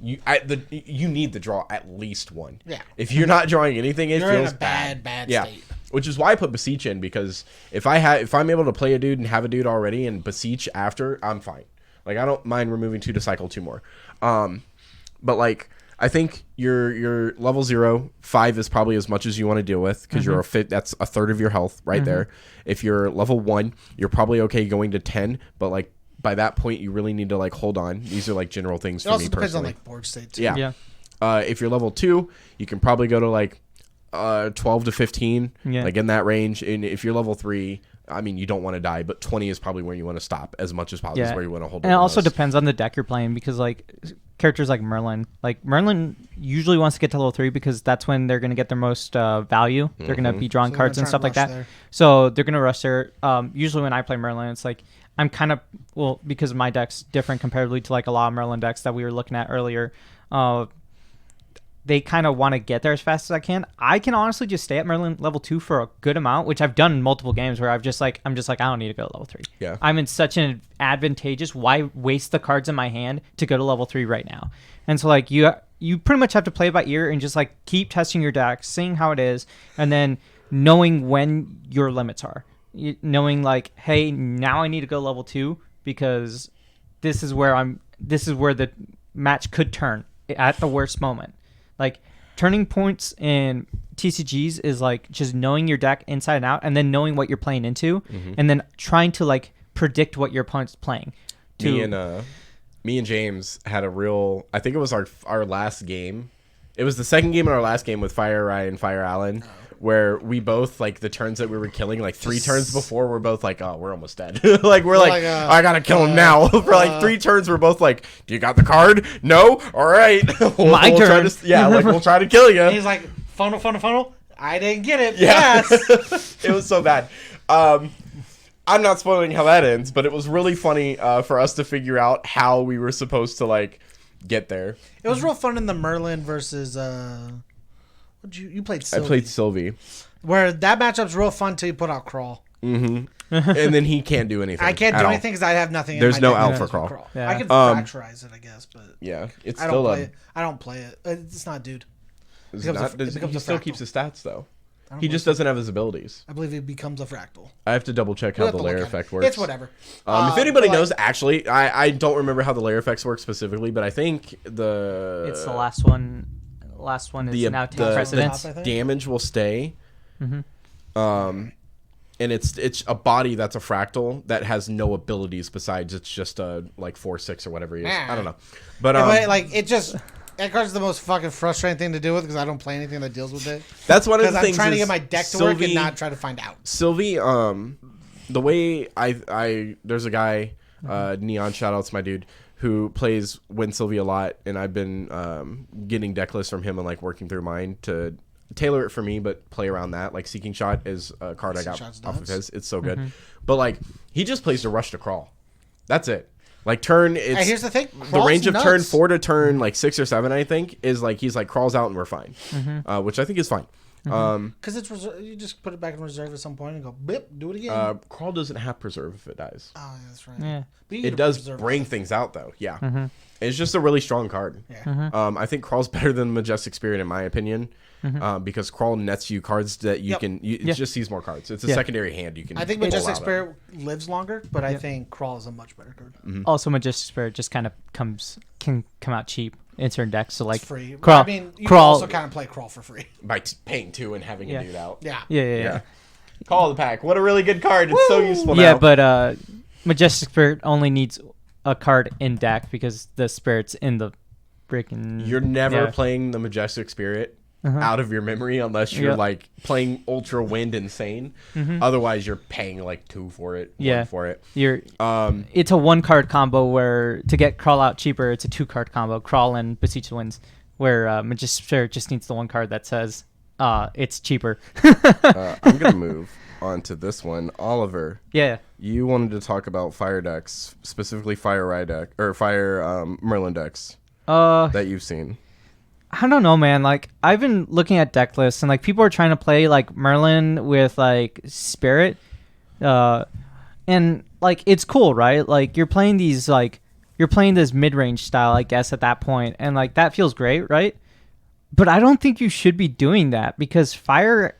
You need to draw at least 1. Yeah. If you're not drawing anything, it you're feels in a bad yeah. state. Which is why I put Beseech in, because if I'm able to play a dude and have a dude already and Beseech after, I'm fine. Like I don't mind removing 2 to cycle 2 more. But like I think your level 0, 5 is probably as much as you want to deal with, because you're that's a third of your health right there. If you're level 1, you're probably okay going to 10, but like by that point you really need to like hold on. These are like general things for me personally. It also depends on like board state too. Yeah. If you're level 2, you can probably go to like 12 to 15, like in that range. And if you're level 3, I mean, you don't want to die, but 20 is probably where you want to stop as much as possible. Is where you want to hold on. And it also depends on the deck you're playing, because like characters like Merlin usually wants to get to level 3 because that's when they're going to get their most value. They're going to be drawing cards and stuff like that. There. So they're going to rush there. Usually when I play Merlin, it's like I'm kind of, because my deck's different comparatively to like a lot of Merlin decks that we were looking at earlier. They kind of want to get there as fast as I can. I can honestly just stay at Merlin level 2 for a good amount, which I've done in multiple games where I'm just like, I don't need to go to level 3. Yeah. I'm in such an advantageous, why waste the cards in my hand to go to level 3 right now? And so like you pretty much have to play by ear and just like keep testing your deck, seeing how it is, and then knowing when your limits are. Knowing like, hey, now I need to go level 2 because this is where the match could turn at the worst moment. Like turning points in TCGs is like just knowing your deck inside and out, and then knowing what you're playing into, and then trying to like predict what your opponent's playing. Me and James had a real, I think it was our last game. It was the second game in our last game with Fire Ryan and Fire Allen, where we both, like, the turns that we were killing, like 3 turns before, we're both like, oh, we're almost dead. Like, we're like, I gotta kill him now. For like 3 turns, we're both like, do you got the card? No? All right. My turn. We'll try to kill you. And he's like, funnel. I didn't get it. Yeah. Yes. It was so bad. I'm not spoiling how that ends, but it was really funny for us to figure out how we were supposed to, like, get there. It was real fun in the Merlin versus you played Sylvie. I played Sylvie. Where that matchup's real fun till you put out Crawl. Mm-hmm. And then he can't do anything. I can't at do all. anything because I have nothing. There's in my no deck out that for has Crawl. Yeah. I can fracturize it, I guess, but Yeah, it's I still don't play it. I don't play it. It's not dude. It's becomes a- not, it becomes he a still fractal. keeps his stats though. I don't He believe just so. doesn't have his abilities. I believe it becomes a fractal. I have to double check We'll how have the to look layer at it. effect works. It's whatever. If anybody but, like, knows, actually, I don't remember how the layer effects work specifically, but I think the It's the last one. Last one is now take precedence. I think. damage will stay. Mm-hmm. And it's a body that's a fractal that has no abilities besides it's just a like 4/6 or whatever he is. I don't know, but Yeah, but like it just that card's the most fucking frustrating thing to deal with because I don't play anything that deals with it. that's one of Because the I'm things. trying to is get my deck to work and Sylvie- not try to find out. Sylvie, the way I there's a guy, Neon, shout outs my dude, who plays Win Sylvie a lot, and I've been getting deck lists from him and like working through mine to tailor it for me, but play around that. Like Seeking Shot is a card I got Shot's off of nuts. his. It's so good, but like he just plays to rush to crawl. That's it. Like turn, it's Here's the thing. the range of Crawl's turn nuts. 4 to turn like 6 or 7, I think, is like he's like crawls out and we're fine, which I think is fine. Because it's you just put it back in reserve at some point and go bip, do it again. Crawl doesn't have preserve if it dies. Oh, yeah, that's right. Yeah. But you It get does preserve bring it. things out though. Yeah, it's just a really strong card. Yeah. I think Crawl's better than Majestic Spirit in my opinion, because Crawl nets you cards that you Yep. can. It Yeah. just sees more cards. It's a Yeah. secondary hand you can. I think pull Majestic out of. Spirit lives longer, but I think Crawl is a much better card. Also, Majestic Spirit just kind of can come out cheap in certain decks. So like It's free. Crawl, I mean, you Crawl, can also kind of play Crawl for free. by paying 2 and having Yeah. a dude out. Yeah. yeah. Call of the Pack. What a really good card. It's so useful now. Yeah, but Majestic Spirit only needs a card in deck because the spirit's in the freaking. You're never yeah. playing the Majestic Spirit out of your memory unless you're Yeah. like playing Ultra Wind Insane. Otherwise, you're paying like 2 for it. 1 Yeah. for it. You're. It's a 1-card combo where to get Crawl out cheaper, it's a 2-card combo. Crawl and Beseech the Winds, where Majestic Spirit just needs the 1 card that says it's cheaper. I'm gonna move on to this one. Oliver, Yeah. you wanted to talk about fire decks, specifically Fire Ride deck or Fire Merlin decks that you've seen. I don't know, man. Like, I've been looking at deck lists, and like people are trying to play like Merlin with like Spirit, and like it's cool, right? Like you're playing these you're playing this mid-range style, I guess, at that point, and like that feels great, right? But I don't think you should be doing that because Fire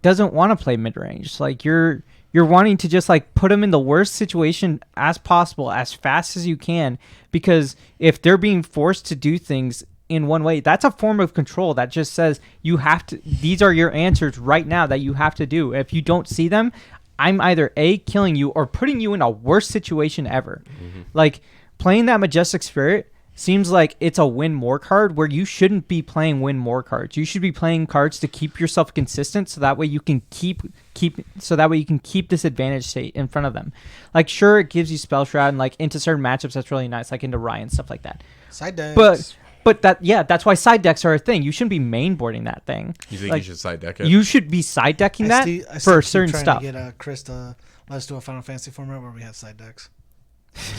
doesn't want to play mid-range. Like you're wanting to just like put them in the worst situation as possible as fast as you can, because if they're being forced to do things in one way, that's a form of control that just says you have to, these are your answers right now that you have to do. If you don't see them, I'm either A, killing you or putting you in a worse situation ever. Like playing that Majestic Spirit seems like it's a win more card where you shouldn't be playing win more cards. You should be playing cards to keep yourself consistent so that way you can keep this advantage state in front of them. Like sure, it gives you Spell Shroud and like into certain matchups that's really nice, like into Ryan, stuff like that. Side decks. But that's why side decks are a thing. You shouldn't be mainboarding that thing. You think Like, you should side deck it? you should be side decking that for certain stuff. To get Chris to let us do a Final Fantasy format where we have side decks.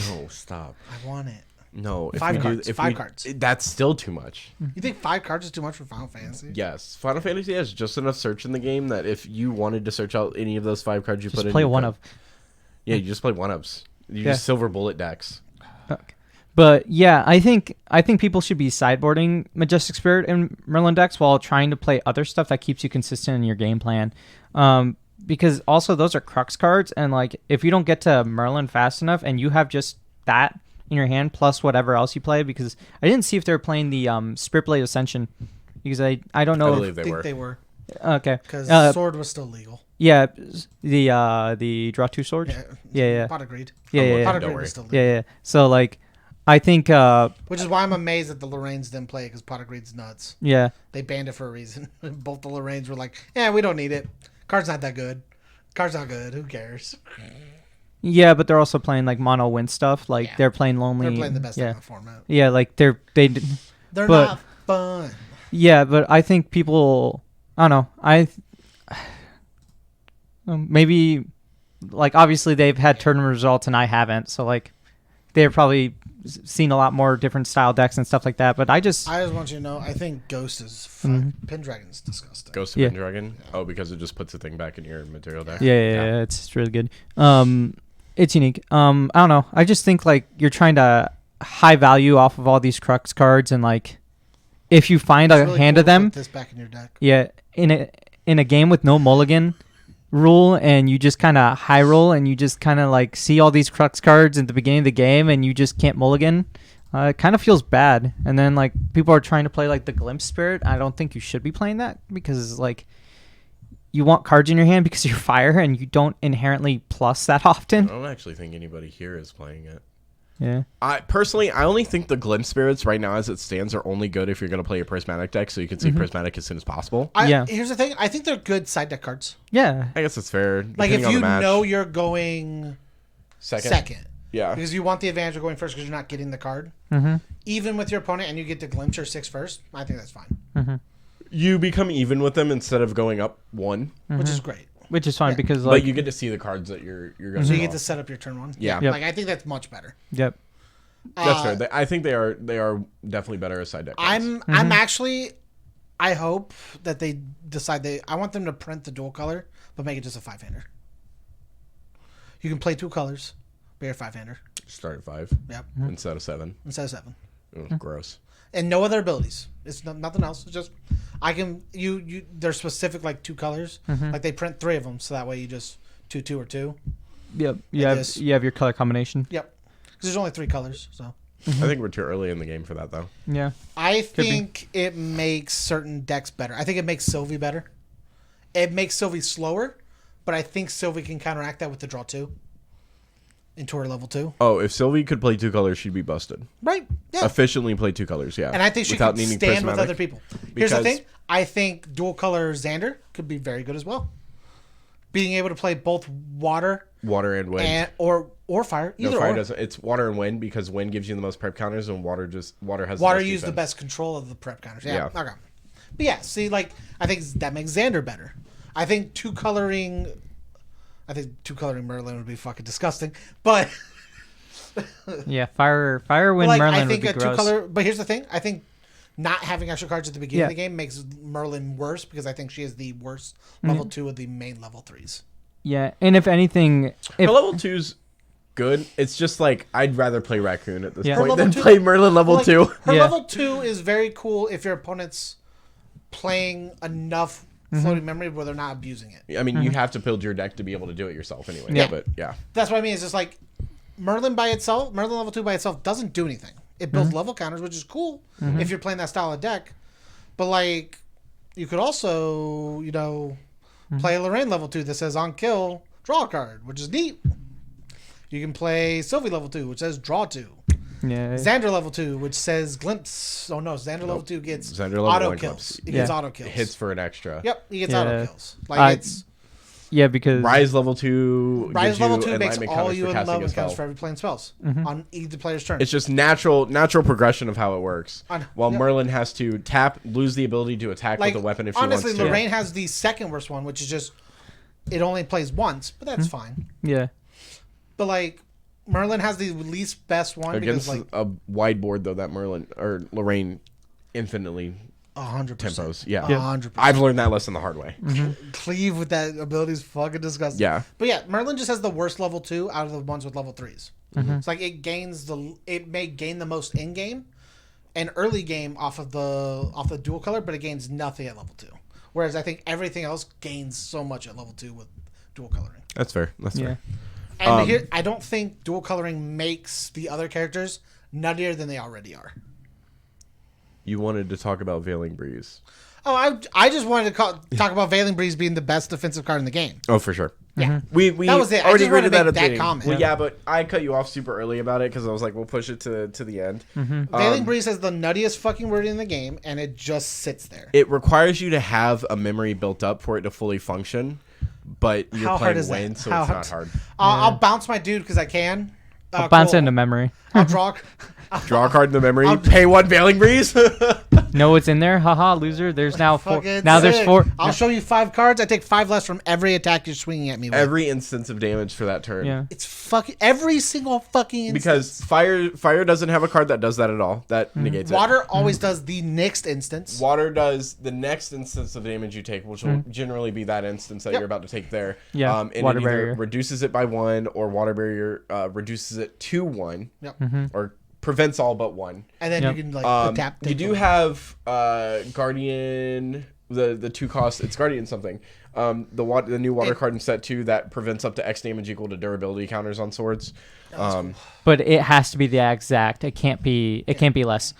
No, stop. I want it. No, if 5 we cards, do, if 5 we, cards. that's still too much. You think 5 cards is too much for Final Fantasy? Yes, Final Fantasy has just enough search in the game that if you wanted to search out any of those 5 cards you Just put in, play you one could. of. Yeah, you just play 1-ups. You Yeah. just silver bullet decks. But yeah, I think people should be sideboarding Majestic Spirit and Merlin decks while trying to play other stuff that keeps you consistent in your game plan. Because also those are crux cards, and like if you don't get to Merlin fast enough and you have just that in your hand plus whatever else you play, because I didn't see if they were playing the Spirit Blade Ascension, because I don't know. I believe I they think were. they were. Okay. Because Sword was still legal. Yeah, the draw 2 swords. Yeah. Pot agreed. Yeah. Pot Don't agreed worry. was still legal. Yeah. So like, I think Which is why I'm amazed that the Lorraines didn't play it, because Pot agreed's nuts. yeah. They banned it for a reason. Both the Lorraines were like, yeah, we don't need it. Card's not that good. Card's not good. Who cares? Yeah, but they're also playing like mono win stuff. Like Yeah. they're playing lonely. They're playing the best yeah. in the format. Yeah, like they're They're But- not fun. yeah, but I think people. I don't know. Maybe like obviously they've had tournament results and I haven't. So like they've probably seen a lot more different style decks and stuff like that. But I just want you to know, I think Ghost is Pendragon's disgusting. Ghost of Pendragon? Oh, because it just puts a thing back in your material deck? Yeah, it's really good. It's unique. I don't know. I just think like you're trying to high value off of all these Crux cards, and like if you find a really hand cool of them, put this back in your deck. yeah, in a game with no mulligan rule, and you just kind of high roll, and you just kind of like see all these Crux cards at the beginning of the game, and you just can't mulligan. It kind of feels bad. And then like people are trying to play like the Glimpse Spirit. I don't think you should be playing that, because like you want cards in your hand because you're fire, and you don't inherently plus that often. I don't actually think anybody here is playing it. Yeah. I only think the Glimpse Spirits right now as it stands are only good if you're going to play a Prismatic deck, so you can see Prismatic as soon as possible. Here's the thing. I think they're good side deck cards. Yeah. I guess it's fair. Like if depending on you the match. know you're going second. Yeah. Because you want the advantage of going first because you're not getting the card. Even with your opponent and you get to glimpse your 6 first, I think that's fine. You become even with them instead of going up 1. Which is great. Which is fine because like But you get to see the cards that you're going to So you get to set up your turn 1. Yeah. Yep. Like I think that's much better. Yep. That's fair. I think they are definitely better as side deck cards. I'm actually, I hope that they decide I want them to print the dual color, but make it just a 5-hander. You can play 2 colors, but you're a 5-hander. Start at 5. Yep. Instead of 7. Instead of 7. Gross. And no other abilities. It's nothing else. It's just I can they're specific like 2 colors. Like they print 3 of them, so that way you just 2 or 2. Yep. You have your color combination. Yep. Because there's only 3 colors, so. I think we're too early in the game for that though. Yeah. I think it makes certain decks better. I think it makes Sylvie better. It makes Sylvie slower, but I think Sylvie can counteract that with the draw 2 into her level 2. Oh, if Sylvie could play 2 colors, she'd be busted. Right. Yeah. Efficiently play 2 colors, yeah. And I think she without could needing stand with prismatic. other people. Here's the thing. I think dual color Xander could be very good as well. Being able to play both water and wind. Or fire. Either fire or. doesn't. It's water and wind because wind gives you the most prep counters and water has Water the best use the defense. best control of the prep counters. Yeah. Yeah. Okay. But yeah, see, like I think that makes Xander better. I think two coloring Merlin would be fucking disgusting. But Yeah, fire wind like, Merlin I think would be a gross. 2-color. But here's the thing. I think not having extra cards at the beginning Yeah. of the game makes Merlin worse because I think she is the worst level 2 of the main level 3s. Yeah, and if anything, Her level 2's good. It's just like I'd rather play Raccoon at this Yeah. point Her than level 2 play Merlin level like, 2. Her Yeah. level 2 is very cool if your opponent's playing enough floating memory where they're not abusing it. I mean, you have to build your deck to be able to do it yourself anyway. Yeah. But yeah. That's what I mean. It's just like Merlin level 2 by itself doesn't do anything. It builds level counters, which is cool if you're playing that style of deck. But like, you could also, play a Lorraine level 2 that says on kill, draw a card, which is neat. You can play Sylvie level 2, which says draw 2. yeah, Xander level 2, which says glimpse. Oh no, Xander level 2 gets Xander level auto 1 kills. glimpse. He gets Yeah. auto kills. Hits for an extra. Yep, he gets Yeah. auto kills. Like it's yeah, because Rise level 2. Rise gives level you 2 makes enlightenment all counters you for in casting love a and spell. counts for every playing spells on either player's turn. It's just natural progression of how it works. I know. While Yep. Merlin has to tap, lose the ability to attack like with a weapon if she honestly, wants to. Lorraine has the second worst one, which is just it only plays once, but that's fine. yeah, But like Merlin has the least best one Against because like a wide board though, that Merlin or Lorraine infinitely 100% tempos. Yeah. 100%. I've learned that lesson the hard way. Cleave with that ability is fucking disgusting. Yeah. But yeah, Merlin just has the worst level 2 out of the ones with level 3s. It's like it may gain the most in game and early game off the dual color, but it gains nothing at level 2. Whereas I think everything else gains so much at level 2 with dual coloring. That's fair. That's yeah. fair. And here, I don't think dual coloring makes the other characters nuttier than they already are. You wanted to talk about Veiling Breeze. Oh, I just wanted to talk about Veiling Breeze being the best defensive card in the game. Oh, for sure. Yeah. We That was it. I already just wanted agreed to that make at the that beginning. comment. Well, yeah, but I cut you off super early about it because I was like, we'll push it to the end. Veiling Breeze has the nuttiest fucking word in the game, and it just sits there. It requires you to have a memory built up for it to fully function, but you're How hard playing is that? wind, so How it's not hard? hard. I'll bounce my dude because I can. I'll bounce cool. it into memory. I'll draw. Draw a card in the memory. Pay 1 Veiling Breeze. Know what's in there? Haha, loser. There's now 4. Fucking Now there's sick. 4. I'll show you 5 cards. I take 5 less from every attack you're swinging at me with. Every instance of damage for that turn. Yeah. It's fucking every single fucking instance. Because fire doesn't have a card that does that at all. That negates it. Water always does the next instance. Water does the next instance of damage you take, which will generally be that instance that you're about to take there. Yeah, and water it either barrier. reduces it by 1, or water barrier reduces it to 1, Yep. or prevents all but 1. And then Yep. you can like tap. You do have Guardian, the 2 cost. It's Guardian something. The new water card in set 2 that prevents up to X damage equal to durability counters on swords. But it has to be the exact. It can't be. It can't be less.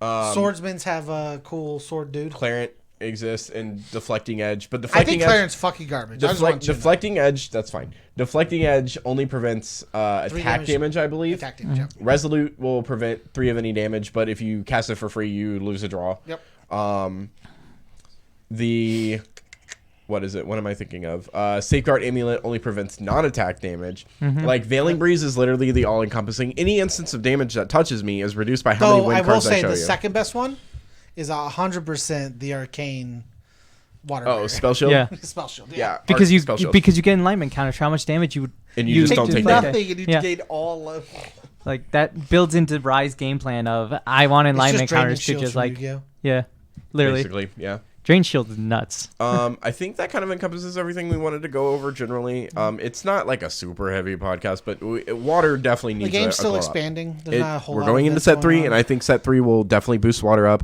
Swordsmans have a cool sword dude. Clarent exists and Deflecting Edge, but I Deflecting think Edge. Clarence fucking garbage. I just want you to know. Deflecting Edge, that's fine. Deflecting Edge only prevents attack damage, I believe. Attack damage. Yep. Resolute will prevent 3 of any damage, but if you cast it for free, you lose a draw. Yep. What is it? What am I thinking of? Safeguard Amulet only prevents non-attack damage. Like Veiling Breeze is literally the all-encompassing. Any instance of damage that touches me is reduced by how many Though win I will cards I say show the you. second best one is 100% the arcane water. barrier. Spell shield. Yeah. Spell shield. Yeah, Because Spell shield. you get enlightenment counters for how much damage you would. And you just don't take nothing, damage. and you Yeah. gain all of. Like that builds into Rise game plan of I want enlightenment It's just draining counters to shields just from like Yu-Gi-Oh. yeah, literally Basically, yeah. drain shield is nuts. I think that kind of encompasses everything we wanted to go over generally. It's not like a super heavy podcast, but water definitely needs The game's a still glow up. expanding. There's not a whole We're lot going of into events set going 3, on. and I think set 3 will definitely boost water up.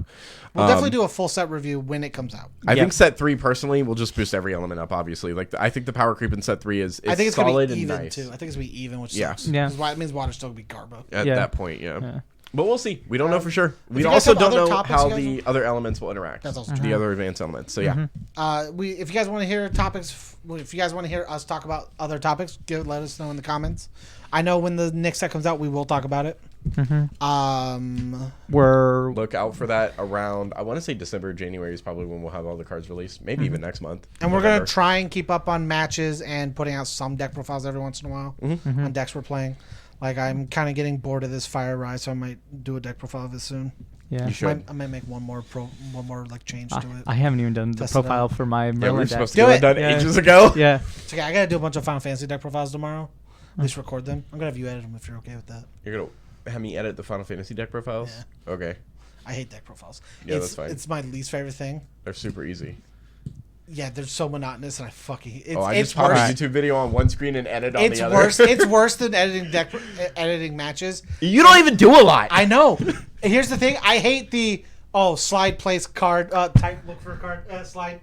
We'll definitely do a full set review when it comes out. I Yeah. think set 3 personally will just boost every element up. Obviously, like I think the power creep in set 3 is I think it's gonna solid be and even nice too. I think it's gonna be even, which Yeah. sucks. Yeah. Because why it means water's still gonna be garbo. at Yeah. that point. Yeah. Yeah. But we'll see. We don't know for sure. We you guys also have don't other know topics how you guys the other elements will interact. That's also the true. other advanced elements. So yeah. If you guys want to hear topics, if you guys want to hear us talk about other topics, let us know in the comments. I know when the next set comes out, we will talk about it. We're Look out for that around. I want to say December, January is probably when we'll have all the cards released. Maybe even next month. And we're gonna November. try and keep up on matches and putting out some deck profiles every once in a while on decks we're playing. Like I'm kind of getting bored of this Fire Rise, so I might do a deck profile of it soon. yeah. You should. I might make one more like change to it. I haven't even done the Test it out. profile for my Yeah, we Merlin were deck. supposed to Do get it. it done Yeah. ages ago. Yeah, It's okay. I gotta do a bunch of Final Fantasy deck profiles tomorrow. At least record them. I'm gonna have you edit them if you're okay with that. You're gonna have me edit the Final Fantasy deck profiles? Okay. I hate deck profiles. Yeah, it's, that's fine. It's my least favorite thing. They're super easy. Yeah, they're so monotonous, and I fucking. It's, I it's just pop a worse. YouTube video on one screen and edit on It's the other. worse. It's worse than editing matches. You don't even do a lot. I know. And here's the thing. I hate the slide place card type look for a card slide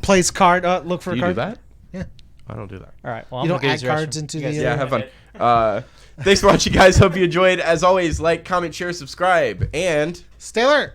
place card look for Do a you card. do that? Yeah. I don't do that. all right. Well, You I'm don't gonna add go to the cards restroom. into You guys the, Yeah, have fun. Thanks for watching, guys. Hope you enjoyed. As always, like, comment, share, subscribe, and Stay alert.